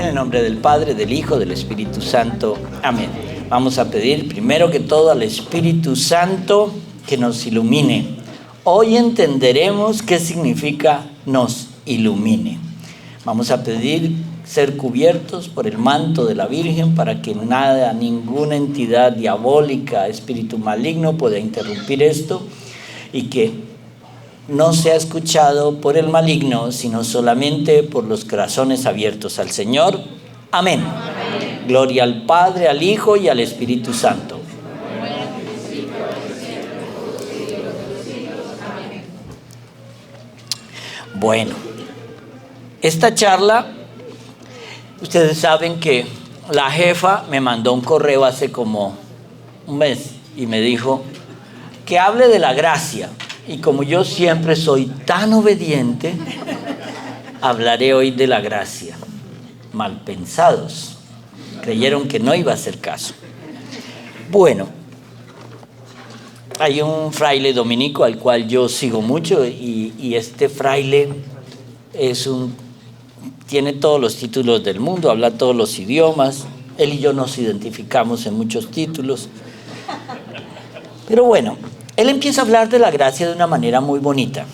el nombre del Padre, del Hijo, del Espíritu Santo. Amén. Vamos a pedir primero que todo al Espíritu Santo que nos ilumine. Hoy entenderemos qué significa nos ilumine. Vamos a pedir ser cubiertos por el manto de la Virgen para que nada, ninguna entidad diabólica, espíritu maligno pueda interrumpir esto y que no sea escuchado por el maligno, sino solamente por los corazones abiertos al Señor. Amén. Amén. Gloria al Padre, al Hijo y al Espíritu Santo. Bueno, esta charla, ustedes saben que la jefa me mandó un correo hace como un mes y me dijo que hable de la gracia. Y como yo siempre soy tan obediente, hablaré hoy de la gracia. Mal pensados. Creyeron que no iba a hacer caso. Bueno, hay un fraile dominico al cual yo sigo mucho y este fraile tiene todos los títulos del mundo, habla todos los idiomas. Él y yo nos identificamos en muchos títulos. Pero bueno, él empieza a hablar de la gracia de una manera muy bonita.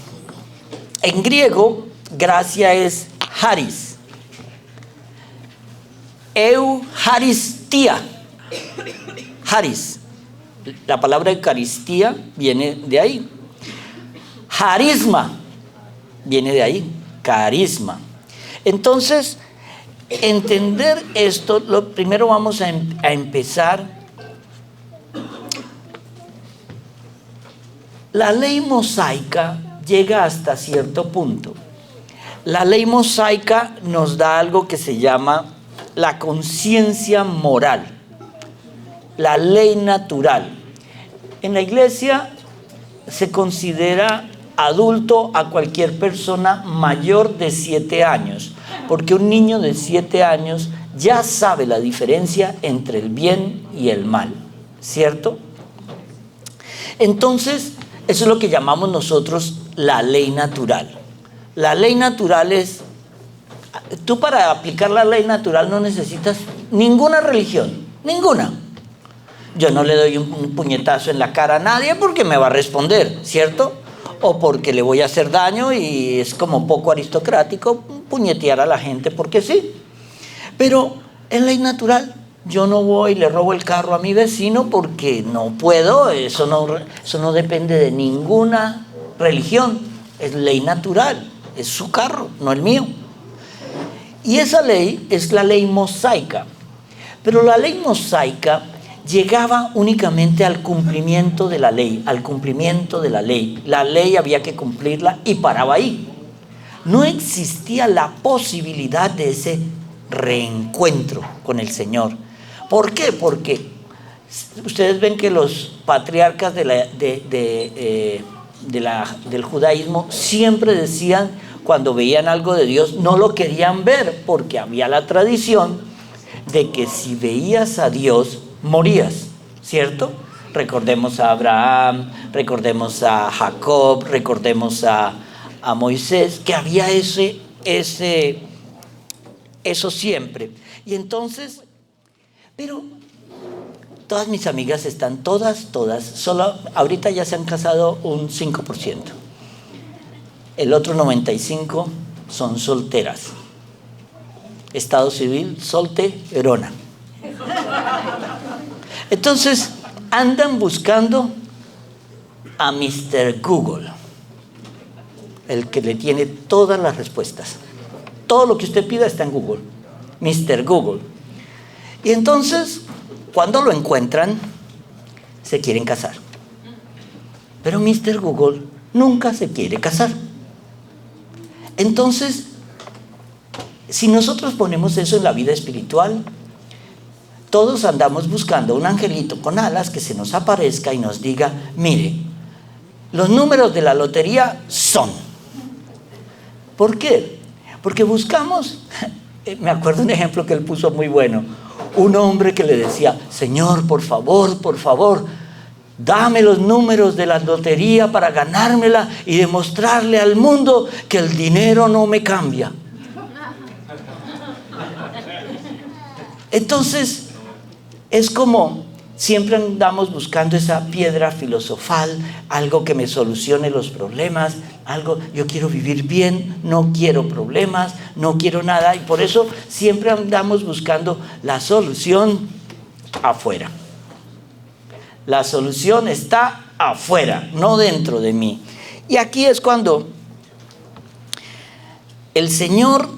En griego, gracia es charis. Eucaristía. Charis. La palabra Eucaristía viene de ahí. Carisma viene de ahí. Carisma. Entonces, entender esto, primero vamos a empezar. La ley mosaica llega hasta cierto punto. La ley mosaica nos da algo que se llama la conciencia moral, la ley natural. En la iglesia se considera adulto a cualquier persona mayor de 7 años, porque un niño de 7 años ya sabe la diferencia entre el bien y el mal, ¿cierto? Entonces, eso es lo que llamamos nosotros la ley natural. La ley natural es, tú para aplicar la ley natural no necesitas ninguna religión, ninguna. Yo no le doy un puñetazo en la cara a nadie porque me va a responder, ¿cierto? O porque le voy a hacer daño y es como poco aristocrático puñetear a la gente porque sí. Pero en ley natural, yo no voy y le robo el carro a mi vecino porque no puedo, eso no depende de ninguna religión, es ley natural, es su carro, no el mío. Y esa ley es la ley mosaica, pero la ley mosaica llegaba únicamente al cumplimiento de la ley, al cumplimiento de la ley. La ley había que cumplirla y paraba ahí. No existía la posibilidad de ese reencuentro con el Señor. ¿Por qué? Porque ustedes ven que los patriarcas del judaísmo siempre decían, cuando veían algo de Dios, no lo querían ver, porque había la tradición de que si veías a Dios, morías, ¿cierto? Recordemos a Abraham, recordemos a Jacob, recordemos a Moisés, que había eso siempre. Y entonces, pero todas mis amigas están, todas, solo ahorita ya se han casado un 5%. El otro 95% son solteras. Estado civil, solterona. Entonces, andan buscando a Mr. Google, el que le tiene todas las respuestas. Todo lo que usted pida está en Google. Mr. Google. Y entonces, cuando lo encuentran, se quieren casar. Pero Mr. Google nunca se quiere casar. Entonces, si nosotros ponemos eso en la vida espiritual, todos andamos buscando un angelito con alas que se nos aparezca y nos diga, mire, los números de la lotería son. ¿Por qué? Porque buscamos, me acuerdo un ejemplo que él puso muy bueno, un hombre que le decía, Señor, por favor, dame los números de la lotería para ganármela y demostrarle al mundo que el dinero no me cambia. Entonces, es como siempre andamos buscando esa piedra filosofal, algo que me solucione los problemas, algo, yo quiero vivir bien, no quiero problemas, no quiero nada, y por eso siempre andamos buscando la solución afuera. La solución está afuera, no dentro de mí. Y aquí es cuando el Señor,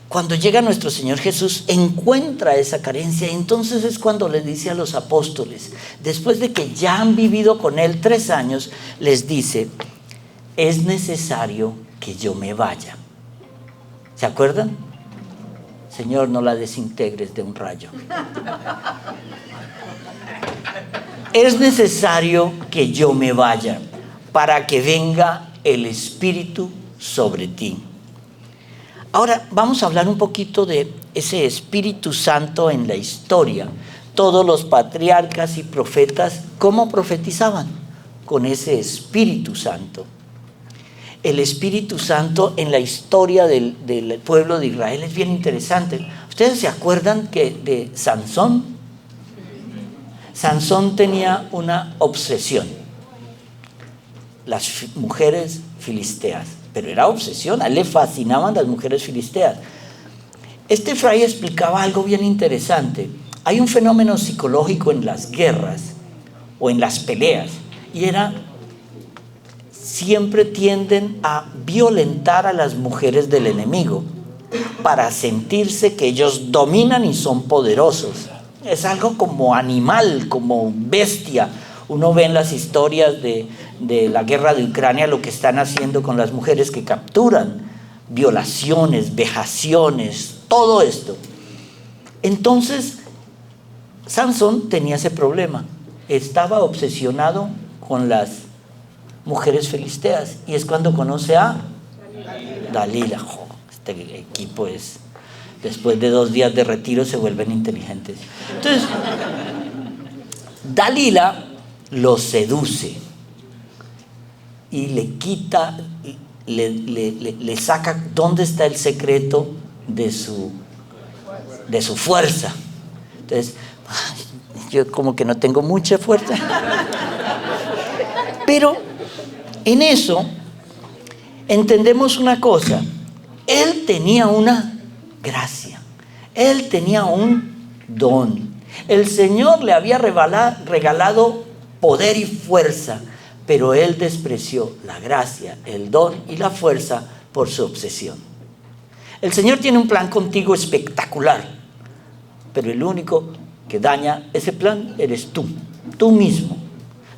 cuando llega nuestro Señor Jesús, encuentra esa carencia. Y entonces es cuando le dice a los apóstoles, después de que ya han vivido con Él 3 años, les dice, es necesario que yo me vaya. ¿Se acuerdan? Señor, no la desintegres de un rayo. Es necesario que yo me vaya para que venga el Espíritu sobre ti. Ahora vamos a hablar un poquito de ese Espíritu Santo en la historia. Todos los patriarcas y profetas, ¿cómo profetizaban? Con ese Espíritu Santo. El Espíritu Santo en la historia del pueblo de Israel es bien interesante. ¿Ustedes se acuerdan de Sansón? Sansón tenía una obsesión. Las mujeres filisteas. Pero era obsesión, a él le fascinaban las mujeres filisteas. Este fray explicaba algo bien interesante. Hay un fenómeno psicológico en las guerras o en las peleas, y era, siempre tienden a violentar a las mujeres del enemigo para sentirse que ellos dominan y son poderosos. Es algo como animal, como bestia. Uno ve en las historias de la guerra de Ucrania lo que están haciendo con las mujeres que capturan, violaciones, vejaciones, todo esto. Entonces, Sansón tenía ese problema. Estaba obsesionado con las mujeres filisteas, y es cuando conoce a Dalila. Este equipo es, después de 2 días de retiro se vuelven inteligentes. Entonces, Dalila lo seduce y le quita, le saca dónde está el secreto de su fuerza. Entonces, yo como que no tengo mucha fuerza, pero en eso entendemos una cosa: él tenía una gracia, él tenía un don. El Señor le había regalado poder y fuerza, pero él despreció la gracia, el don y la fuerza por su obsesión. El Señor tiene un plan contigo espectacular, pero el único que daña ese plan eres tú mismo.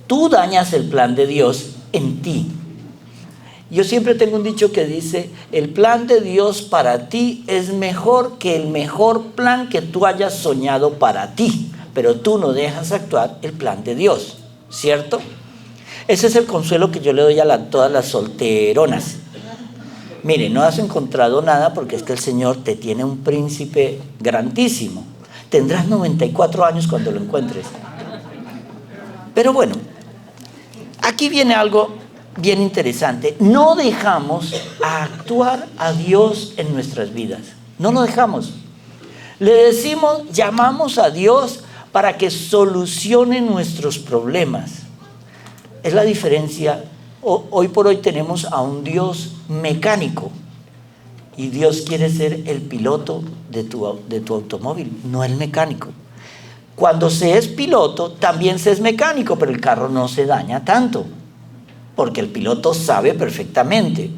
Tú dañas el plan de Dios en ti. Yo siempre tengo un dicho que dice, el plan de Dios para ti es mejor que el mejor plan que tú hayas soñado para ti, pero tú no dejas actuar el plan de Dios, ¿cierto? Ese es el consuelo que yo le doy a todas las solteronas. Mire, no has encontrado nada porque es que el Señor te tiene un príncipe grandísimo. Tendrás 94 años cuando lo encuentres. Pero bueno, aquí viene algo bien interesante. No dejamos actuar a Dios en nuestras vidas. No lo dejamos. Le decimos, llamamos a Dios para que solucione nuestros problemas. Es la diferencia. Hoy por hoy tenemos a un Dios mecánico, y Dios quiere ser el piloto de tu automóvil, no el mecánico. Cuando se es piloto, también se es mecánico, pero el carro no se daña tanto, porque el piloto sabe perfectamente.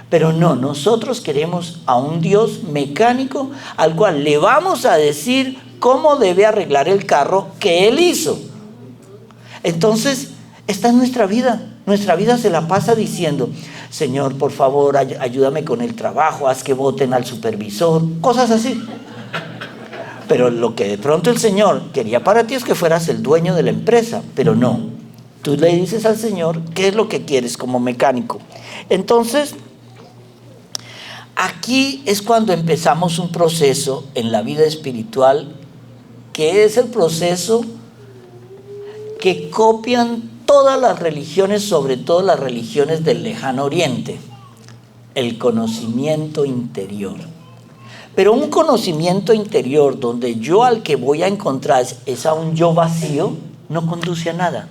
Pero no, nosotros queremos a un Dios mecánico al cual le vamos a decir cómo debe arreglar el carro que Él hizo. Entonces, esta es nuestra vida. Nuestra vida se la pasa diciendo, Señor, por favor, ayúdame con el trabajo, haz que voten al supervisor, cosas así. Pero lo que de pronto el Señor quería para ti es que fueras el dueño de la empresa, pero no. Tú le dices al Señor qué es lo que quieres como mecánico. Entonces, aquí es cuando empezamos un proceso en la vida espiritual, que es el proceso que copian todas las religiones, sobre todo las religiones del lejano oriente: el conocimiento interior. Pero un conocimiento interior donde yo al que voy a encontrar es a un yo vacío, no conduce a nada.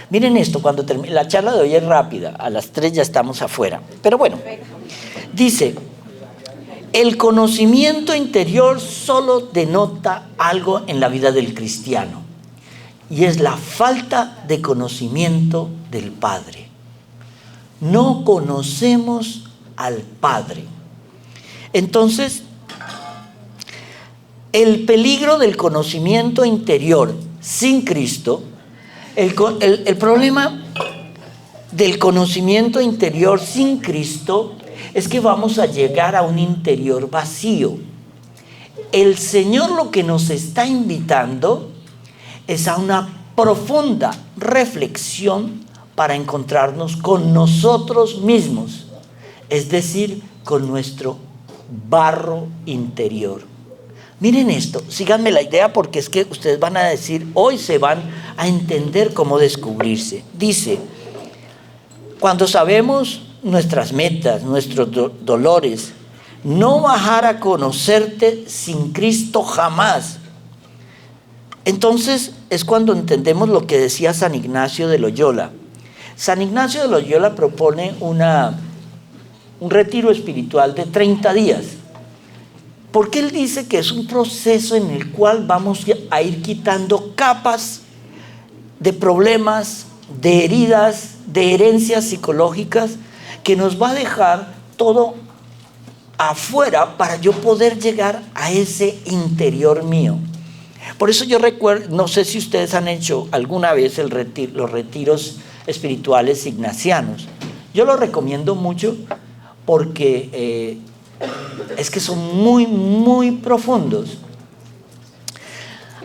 Miren esto, cuando termine, la charla de hoy es rápida, a las 3 ya estamos afuera. Pero bueno, dice, el conocimiento interior solo denota algo en la vida del cristiano, y es la falta de conocimiento del Padre. No conocemos al Padre. Entonces, el peligro del conocimiento interior sin Cristo, el problema del conocimiento interior sin Cristo es que vamos a llegar a un interior vacío. El Señor lo que nos está invitando es a una profunda reflexión para encontrarnos con nosotros mismos, es decir, con nuestro barro interior. Miren esto, síganme la idea porque es que ustedes van a decir, hoy se van a entender cómo descubrirse. Dice, cuando sabemos nuestras metas, nuestros dolores, no bajar a conocerte sin Cristo jamás. Entonces es cuando entendemos lo que decía San Ignacio de Loyola. San Ignacio de Loyola propone un retiro espiritual de 30 días. Porque él dice que es un proceso en el cual vamos a ir quitando capas de problemas, de heridas, de herencias psicológicas, que nos va a dejar todo afuera para yo poder llegar a ese interior mío. Por eso yo recuerdo, no sé si ustedes han hecho alguna vez los retiros espirituales ignacianos. Yo los recomiendo mucho porque es que son muy, muy profundos.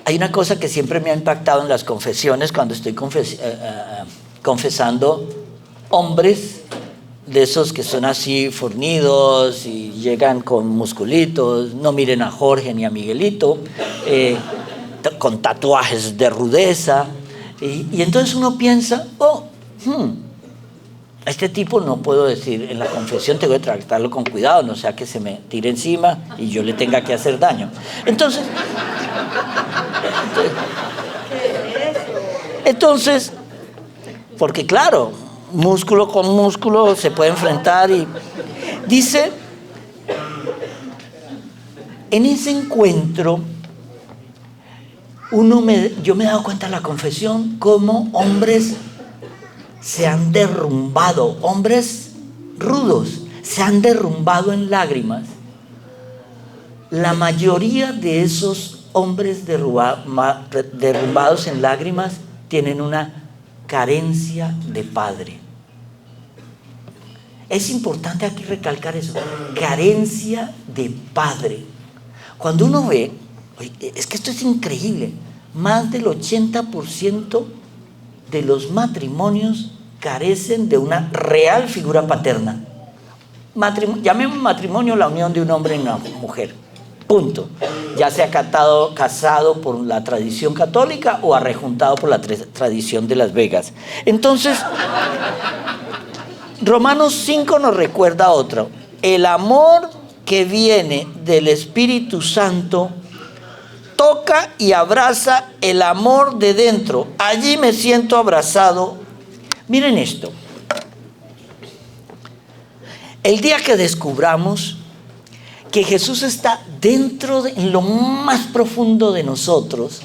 Hay una cosa que siempre me ha impactado en las confesiones cuando estoy confesando hombres de esos que son así fornidos y llegan con musculitos, no miren a Jorge ni a Miguelito, con tatuajes de rudeza, y entonces uno piensa, a este tipo no puedo decir en la confesión, tengo que tratarlo con cuidado, no sea que se me tire encima y yo le tenga que hacer daño. Entonces, porque claro, músculo con músculo se puede enfrentar y dice, en ese encuentro, yo me he dado cuenta en la confesión cómo hombres se han derrumbado, hombres rudos, se han derrumbado en lágrimas. La mayoría de esos hombres derrumbados en lágrimas tienen una carencia de padre. Es importante aquí recalcar eso, carencia de padre. Cuando uno ve, es que esto es increíble, más del 80% de los matrimonios carecen de una real figura paterna. Llamemos matrimonio la unión de un hombre y una mujer, punto. Ya sea casado por la tradición católica o arrejuntado por la tradición de Las Vegas. Entonces, Romanos 5 nos recuerda otro. El amor que viene del Espíritu Santo toca y abraza el amor de dentro. Allí me siento abrazado. Miren esto. El día que descubramos que Jesús está en lo más profundo de nosotros,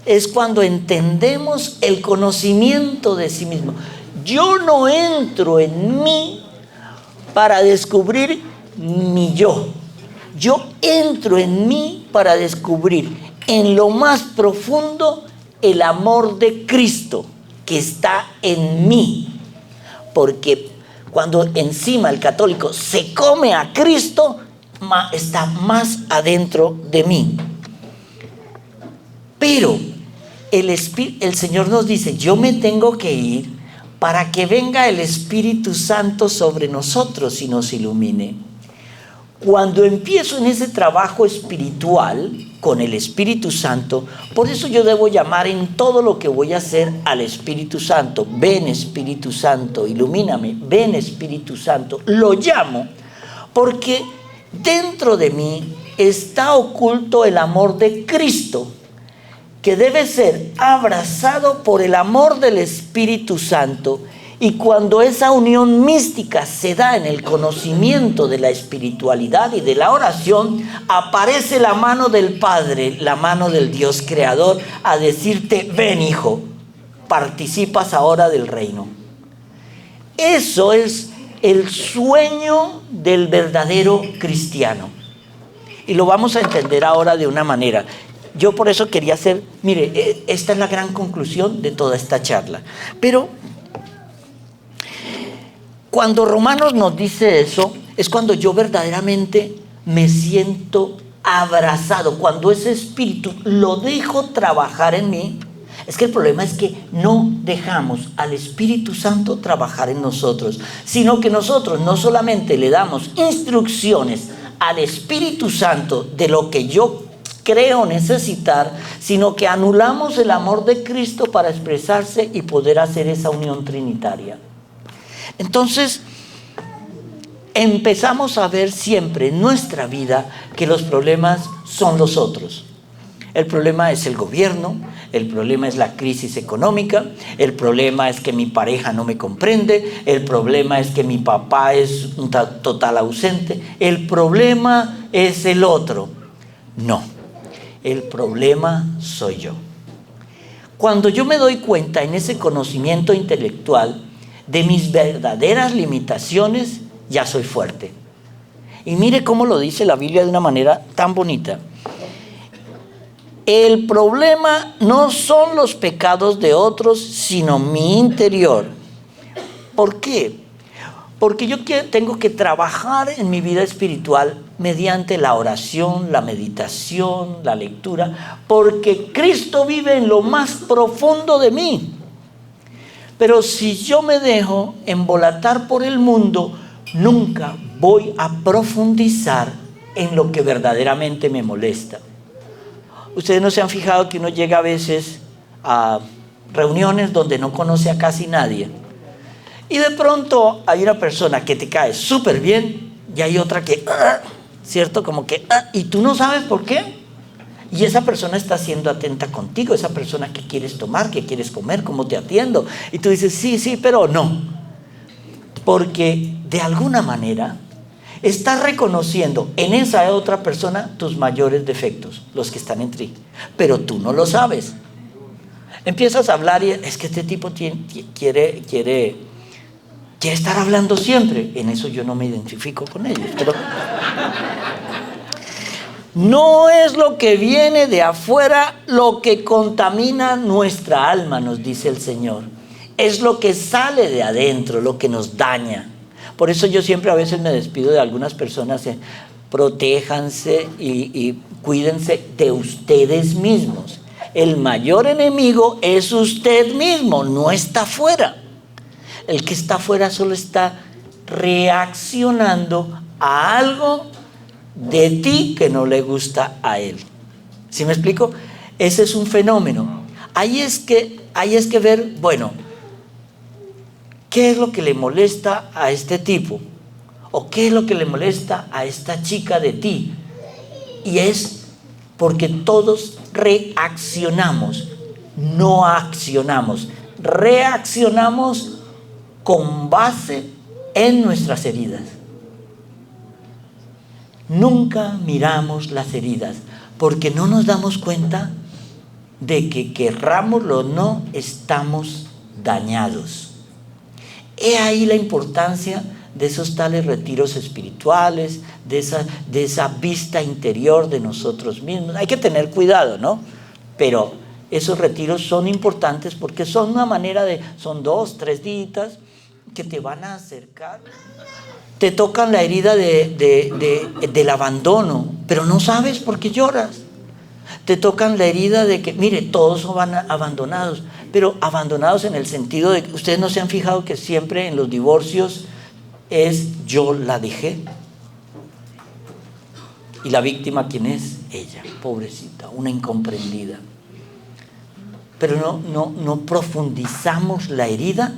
es cuando entendemos el conocimiento de sí mismo. Yo no entro en mí para descubrir mi yo. Yo entro en mí para descubrir en lo más profundo el amor de Cristo que está en mí. Porque cuando encima el católico se come a Cristo, está más adentro de mí. Pero el Señor nos dice, yo me tengo que ir para que venga el Espíritu Santo sobre nosotros y nos ilumine. Cuando empiezo en ese trabajo espiritual con el Espíritu Santo, por eso yo debo llamar en todo lo que voy a hacer al Espíritu Santo. Ven Espíritu Santo, ilumíname, ven Espíritu Santo. Lo llamo porque dentro de mí está oculto el amor de Cristo, que debe ser abrazado por el amor del Espíritu Santo. Y cuando esa unión mística se da en el conocimiento de la espiritualidad y de la oración, aparece la mano del Padre, la mano del Dios Creador, a decirte: ven, hijo, participas ahora del reino. Eso es el sueño del verdadero cristiano. Y lo vamos a entender ahora de una manera. Yo por eso quería hacer, mire, esta es la gran conclusión de toda esta charla. Pero cuando Romanos nos dice eso, es cuando yo verdaderamente me siento abrazado. Cuando ese espíritu lo dejo trabajar en mí. Es que el problema es que no dejamos al Espíritu Santo trabajar en nosotros, sino que nosotros no solamente le damos instrucciones al Espíritu Santo de lo que yo creo necesitar, sino que anulamos el amor de Cristo para expresarse y poder hacer esa unión trinitaria. Entonces, empezamos a ver siempre en nuestra vida que los problemas son los otros. El problema es el gobierno, el problema es la crisis económica, el problema es que mi pareja no me comprende, el problema es que mi papá es un total ausente, el problema es el otro. No, el problema soy yo. Cuando yo me doy cuenta en ese conocimiento intelectual de mis verdaderas limitaciones, ya soy fuerte. Y mire cómo lo dice la Biblia de una manera tan bonita. El problema no son los pecados de otros, sino mi interior. ¿Por qué? Porque yo tengo que trabajar en mi vida espiritual mediante la oración, la meditación, la lectura, porque Cristo vive en lo más profundo de mí. Pero si yo me dejo embolatar por el mundo, nunca voy a profundizar en lo que verdaderamente me molesta. Ustedes no se han fijado que uno llega a veces a reuniones donde no conoce a casi nadie. Y de pronto hay una persona que te cae súper bien y hay otra que, ¿cierto? Como que, y tú no sabes por qué. Y esa persona está siendo atenta contigo, esa persona que quieres tomar, que quieres comer, cómo te atiendo. Y tú dices, sí, pero no. Porque de alguna manera estás reconociendo en esa otra persona tus mayores defectos, los que están en ti, pero tú no lo sabes. Empiezas a hablar y es que este tipo quiere estar hablando siempre. En eso yo no me identifico con ellos. Pero no es lo que viene de afuera lo que contamina nuestra alma, nos dice el Señor. Es lo que sale de adentro, lo que nos daña. Por eso yo siempre a veces me despido de algunas personas. Protéjanse y cuídense de ustedes mismos. El mayor enemigo es usted mismo, no está afuera. El que está afuera solo está reaccionando a algo de ti que no le gusta a él. ¿Sí me explico? Ese es un fenómeno. Ahí es que ver, bueno, ¿qué es lo que le molesta a este tipo? ¿O qué es lo que le molesta a esta chica de ti? Y es porque todos reaccionamos, no accionamos. Reaccionamos con base en nuestras heridas. Nunca miramos las heridas porque no nos damos cuenta de que, querrámoslo o no, estamos dañados. He ahí la importancia de esos tales retiros espirituales, de esa vista interior de nosotros mismos. Hay que tener cuidado, ¿no? Pero esos retiros son importantes porque son una manera son 2, 3 días que te van a acercar. Te tocan la herida del abandono, pero no sabes por qué lloras. Te tocan la herida de que, mire, todos van abandonados, pero abandonados en el sentido de que ustedes no se han fijado que siempre en los divorcios es yo la dejé. ¿Y la víctima quién es? Ella, pobrecita, una incomprendida. Pero no profundizamos la herida.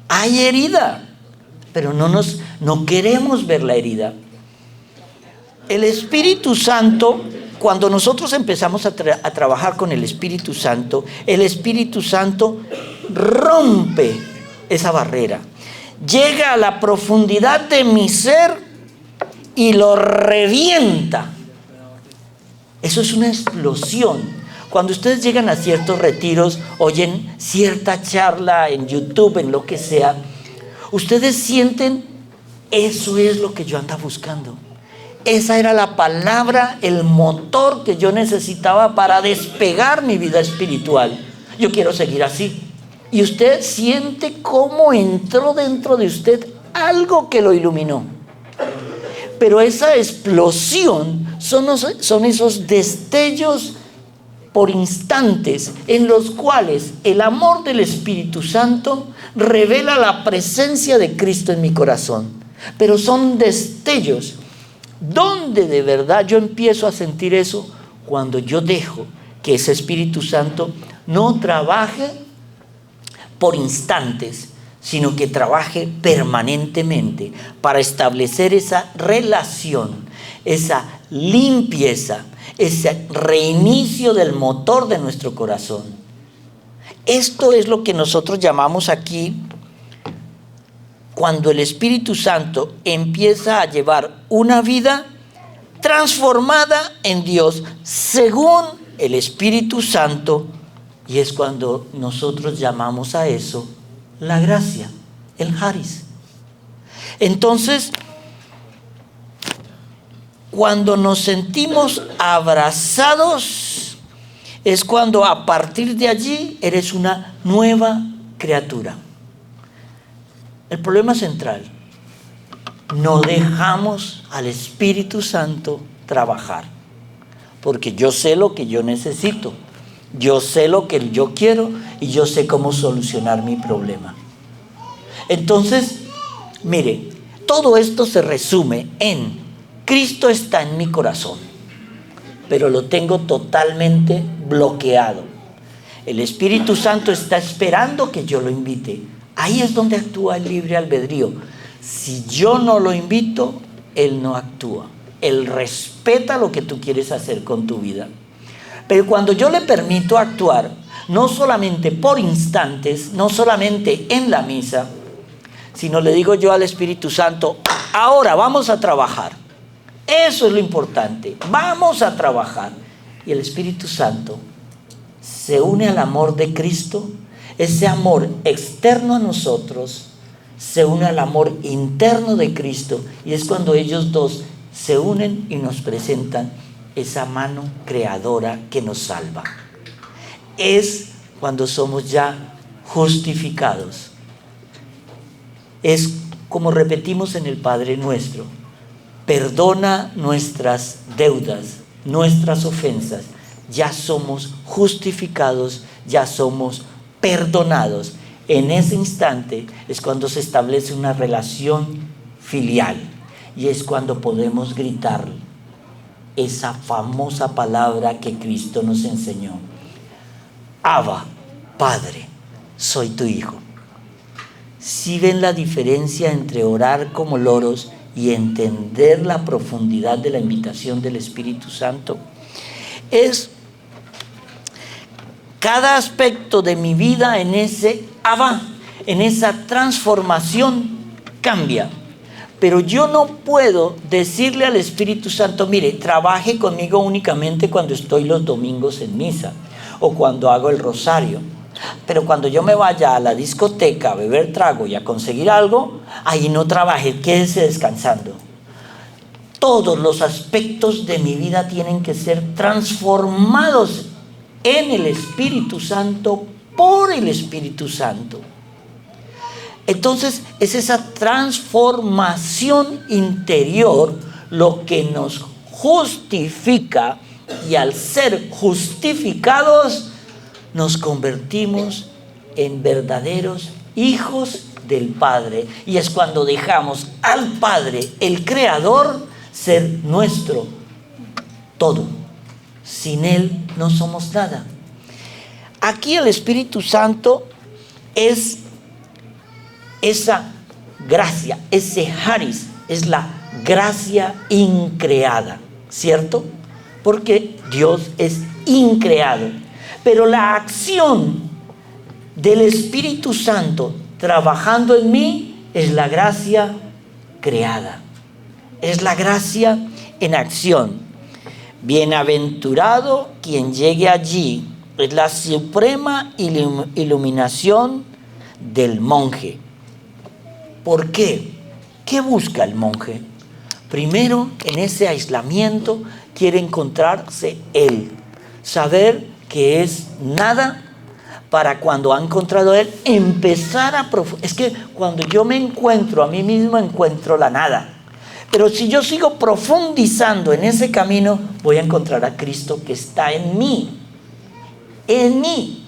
Hay herida, pero no queremos ver la herida. El Espíritu Santo, cuando nosotros empezamos a trabajar con el Espíritu Santo rompe esa barrera. Llega a la profundidad de mi ser y lo revienta. Eso es una explosión. Cuando ustedes llegan a ciertos retiros, oyen cierta charla en YouTube, en lo que sea, ustedes sienten, eso es lo que yo andaba buscando. Esa era la palabra, el motor que yo necesitaba para despegar mi vida espiritual. Yo quiero seguir así. Y usted siente cómo entró dentro de usted algo que lo iluminó. Pero esa explosión son esos destellos por instantes en los cuales el amor del Espíritu Santo revela la presencia de Cristo en mi corazón. Pero son destellos. ¿Dónde de verdad yo empiezo a sentir eso? Cuando yo dejo que ese Espíritu Santo no trabaje por instantes, sino que trabaje permanentemente para establecer esa relación, esa limpieza, ese reinicio del motor de nuestro corazón. Esto es lo que nosotros llamamos aquí, cuando el Espíritu Santo empieza a llevar una vida transformada en Dios según el Espíritu Santo, y es cuando nosotros llamamos a eso la gracia, el Haris. Entonces, cuando nos sentimos abrazados, es cuando a partir de allí eres una nueva criatura. El problema central, no dejamos al Espíritu Santo trabajar, porque yo sé lo que yo necesito, yo sé lo que yo quiero y yo sé cómo solucionar mi problema. Entonces, mire, todo esto se resume en: Cristo está en mi corazón, pero lo tengo totalmente bloqueado. El Espíritu Santo está esperando que yo lo invite. Ahí es donde actúa el libre albedrío. Si yo no lo invito, Él no actúa. Él respeta lo que tú quieres hacer con tu vida. Pero cuando yo le permito actuar, no solamente por instantes, no solamente en la misa, sino le digo yo al Espíritu Santo: ahora vamos a trabajar. Eso es lo importante. Vamos a trabajar. Y el Espíritu Santo se une al amor de Cristo. Ese amor externo a nosotros se une al amor interno de Cristo, y es cuando ellos dos se unen y nos presentan esa mano creadora que nos salva. Es cuando somos ya justificados. Es como repetimos en el Padre Nuestro: perdona nuestras deudas, nuestras ofensas. Ya somos justificados, ya somos perdonados. En ese instante es cuando se establece una relación filial, y es cuando podemos gritar esa famosa palabra que Cristo nos enseñó: Abba, Padre, soy tu hijo. ¿Sí ven la diferencia entre orar como loros y entender la profundidad de la invitación del Espíritu Santo? Es cada aspecto de mi vida en ese Abba, en esa transformación, cambia. Pero yo no puedo decirle al Espíritu Santo: mire, trabaje conmigo únicamente cuando estoy los domingos en misa o cuando hago el rosario. Pero cuando yo me vaya a la discoteca a beber trago y a conseguir algo, ahí no trabaje, quédese descansando. Todos los aspectos de mi vida tienen que ser transformados en el Espíritu Santo, por el Espíritu Santo. Entonces es esa transformación interior lo que nos justifica, y al ser justificados nos convertimos en verdaderos hijos del Padre, y es cuando dejamos al Padre, el Creador, ser nuestro todo. Sin Él no somos nada. Aquí el Espíritu Santo es esa gracia, ese Haris, es la gracia increada, ¿cierto? Porque Dios es increado. Pero la acción del Espíritu Santo trabajando en mí es la gracia creada. Es la gracia en acción. Bienaventurado quien llegue allí. Es la suprema iluminación del monje. ¿Por qué? ¿Qué busca el monje? Primero, en ese aislamiento, quiere encontrarse él. Saber que es nada, para cuando ha encontrado a él, empezar a profundizar. Es que cuando yo me encuentro a mí mismo, encuentro la nada. Pero si yo sigo profundizando en ese camino, voy a encontrar a Cristo que está en mí. En mí.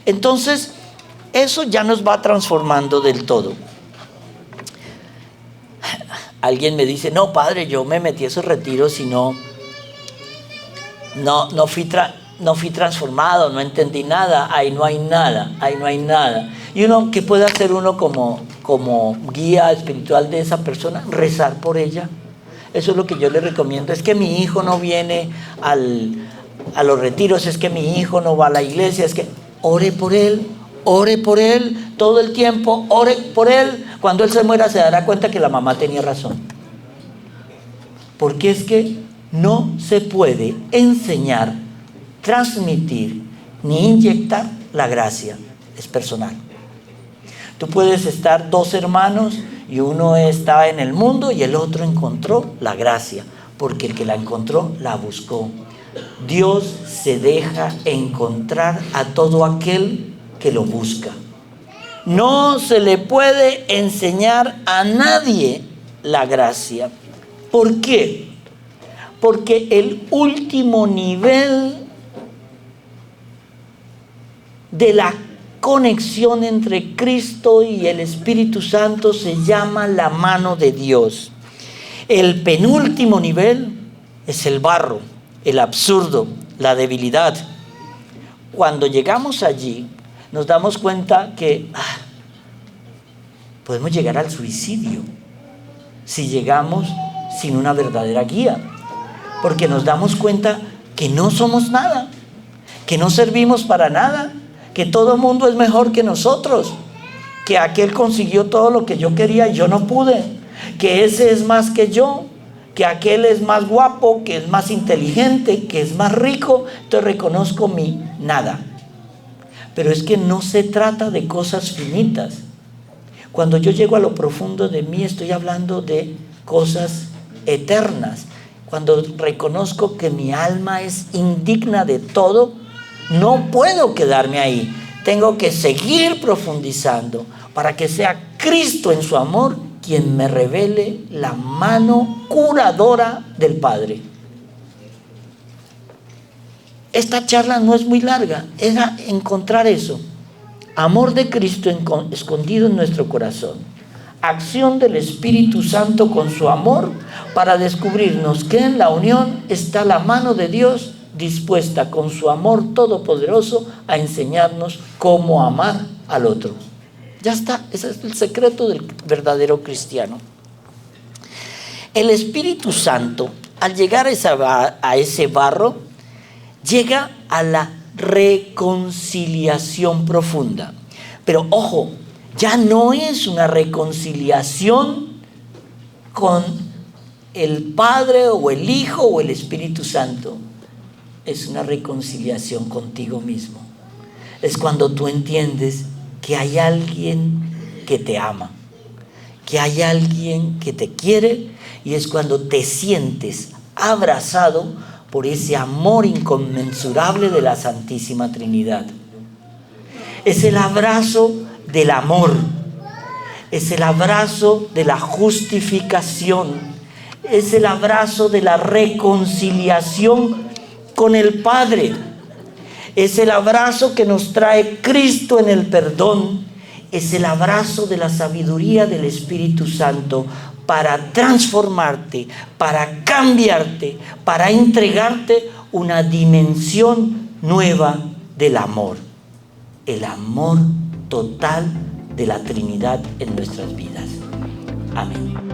Entonces, eso ya nos va transformando del todo. Alguien me dice, no, padre, yo me metí a esos retiros y no fui transformado, no entendí nada, ahí no hay nada. Y uno, ¿qué puede hacer uno como guía espiritual de esa persona? Rezar por ella. Eso es lo que yo le recomiendo. Es que mi hijo no viene a los retiros, es que mi hijo no va a la iglesia, es que ore por él todo el tiempo, ore por él. Cuando él se muera se dará cuenta que la mamá tenía razón. Porque es que no se puede enseñar, transmitir ni inyectar la gracia. Es personal. Tú puedes estar dos hermanos y uno está en el mundo y el otro encontró la gracia, porque el que la encontró la buscó. Dios se deja encontrar a todo aquel que lo busca. No se le puede enseñar a nadie la gracia. ¿Por qué? Porque el último nivel de la conexión entre Cristo y el Espíritu Santo se llama la mano de Dios. El penúltimo nivel es el barro, el absurdo, la debilidad. Cuando llegamos allí, nos damos cuenta que podemos llegar al suicidio si llegamos sin una verdadera guía, porque nos damos cuenta que no somos nada, que no servimos para nada, que todo el mundo es mejor que nosotros, que aquel consiguió todo lo que yo quería y yo no pude, que ese es más que yo, que aquel es más guapo, que es más inteligente, que es más rico. Entonces reconozco mi nada. Pero es que no se trata de cosas finitas. Cuando yo llego a lo profundo de mí, estoy hablando de cosas eternas. Cuando reconozco que mi alma es indigna de todo, no puedo quedarme ahí. Tengo que seguir profundizando para que sea Cristo en su amor quien me revele la mano curadora del Padre. Esta charla no es muy larga, era encontrar eso. Amor de Cristo escondido en nuestro corazón. Acción del Espíritu Santo con su amor para descubrirnos que en la unión está la mano de Dios dispuesta con su amor todopoderoso a enseñarnos cómo amar al otro. Ya está, ese es el secreto del verdadero cristiano. El Espíritu Santo, al llegar a ese barro, llega a la reconciliación profunda. Pero ojo, ya no es una reconciliación con el Padre o el Hijo o el Espíritu Santo. Es una reconciliación contigo mismo. Es cuando tú entiendes que hay alguien que te ama, que hay alguien que te quiere, y es cuando te sientes abrazado por ese amor inconmensurable de la Santísima Trinidad. Es el abrazo del amor, es el abrazo de la justificación, es el abrazo de la reconciliación con el Padre, es el abrazo que nos trae Cristo en el perdón, es el abrazo de la sabiduría del Espíritu Santo para transformarte, para cambiarte, para entregarte una dimensión nueva del amor. El amor total de la Trinidad en nuestras vidas. Amén.